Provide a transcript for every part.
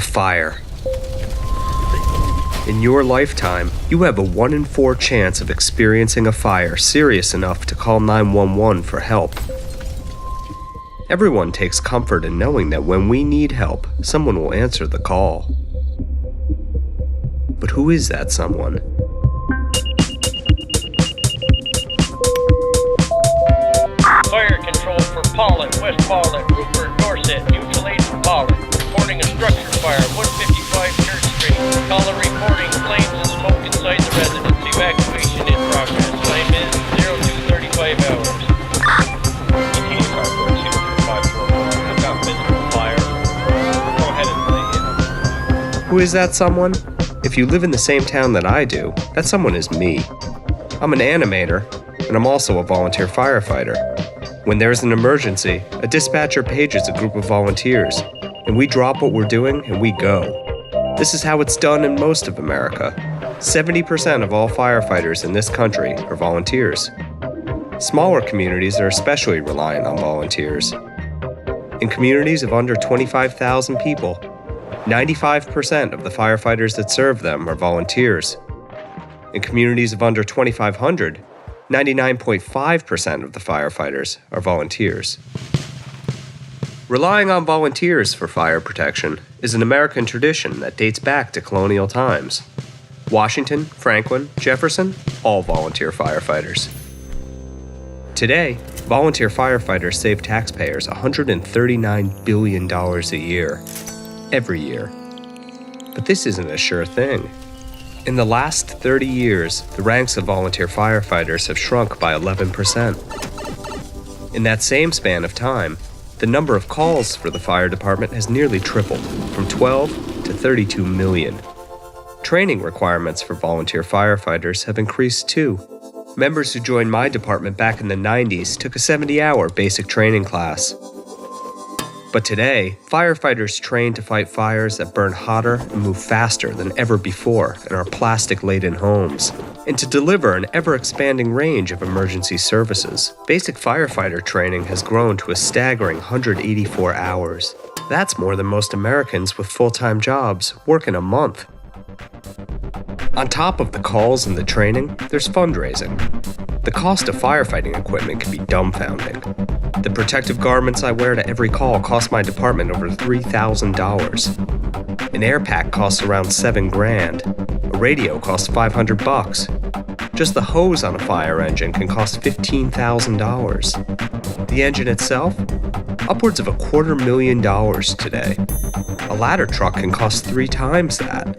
fire. In your lifetime, you have a 1 in 4 chance of experiencing a fire serious enough to call 911 for help. Everyone takes comfort in knowing that when we need help, someone will answer the call. But who is that someone? Fire control for Pollock, West Pollock, Rupert, Dorset, mutual aid for Pollock. Reporting a structure fire, 155 Church Street. Caller reporting flames and smoke inside the residence. Evacuation in progress. Time is 02:35 hours. ETA car 42541. I've got visible fire. Go ahead and play it. Who is that someone? If you live in the same town that I do, that someone is me. I'm an animator, and I'm also a volunteer firefighter. When there's an emergency, a dispatcher pages a group of volunteers, and we drop what we're doing and we go. This is how it's done in most of America. 70% of all firefighters in this country are volunteers. Smaller communities are especially reliant on volunteers. In communities of under 25,000 people, 95% of the firefighters that serve them are volunteers. In communities of under 2,500, 99.5% of the firefighters are volunteers. Relying on volunteers for fire protection is an American tradition that dates back to colonial times. Washington, Franklin, Jefferson, all volunteer firefighters. Today, volunteer firefighters save taxpayers $139 billion a year, every year. But this isn't a sure thing. In the last 30 years, the ranks of volunteer firefighters have shrunk by 11%. In that same span of time, the number of calls for the fire department has nearly tripled, from 12 to 32 million. Training requirements for volunteer firefighters have increased too. Members who joined my department back in the 90s took a 70-hour basic training class. But today, firefighters train to fight fires that burn hotter and move faster than ever before in our plastic-laden homes, and to deliver an ever-expanding range of emergency services. Basic firefighter training has grown to a staggering 184 hours. That's more than most Americans with full-time jobs work in a month. On top of the calls and the training, there's fundraising. The cost of firefighting equipment can be dumbfounding. The protective garments I wear to every call cost my department over $3,000. An air pack costs around $7,000. A radio costs $500. Just the hose on a fire engine can cost $15,000. The engine itself? Upwards of $250,000 today. A ladder truck can cost 3 times that.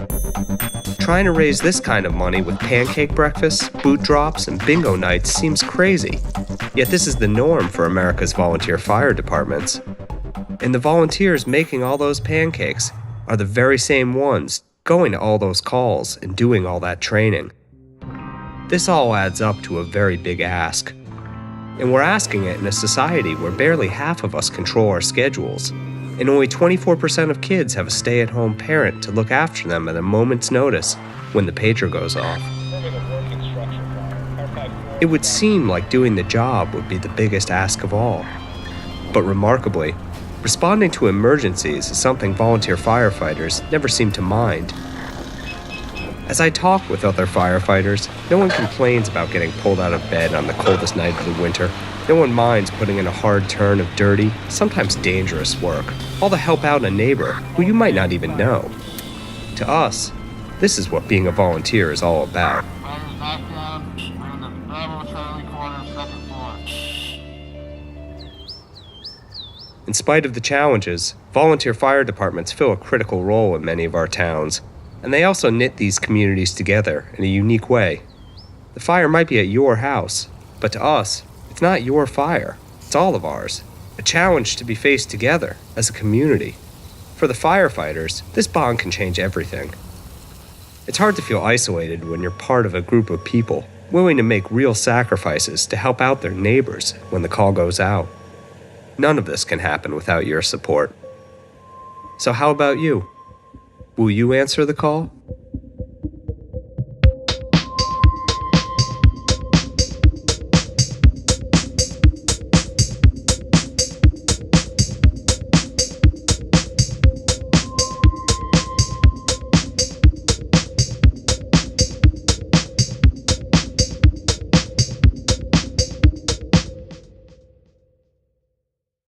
Trying to raise this kind of money with pancake breakfasts, boot drops, and bingo nights seems crazy. Yet this is the norm for America's volunteer fire departments. And the volunteers making all those pancakes are the very same ones going to all those calls and doing all that training. This all adds up to a very big ask. And we're asking it in a society where barely half of us control our schedules, and only 24% of kids have a stay-at-home parent to look after them at a moment's notice when the pager goes off. It would seem like doing the job would be the biggest ask of all. But remarkably, responding to emergencies is something volunteer firefighters never seem to mind. As I talk with other firefighters, no one complains about getting pulled out of bed on the coldest night of the winter. No one minds putting in a hard turn of dirty, sometimes dangerous work, all to help out a neighbor who you might not even know. To us, this is what being a volunteer is all about. In spite of the challenges, volunteer fire departments fill a critical role in many of our towns, and they also knit these communities together in a unique way. The fire might be at your house, but to us, it's not your fire. It's all of ours. A challenge to be faced together as a community. For the firefighters, this bond can change everything. It's hard to feel isolated when you're part of a group of people willing to make real sacrifices to help out their neighbors when the call goes out. None of this can happen without your support. So how about you? Will you answer the call?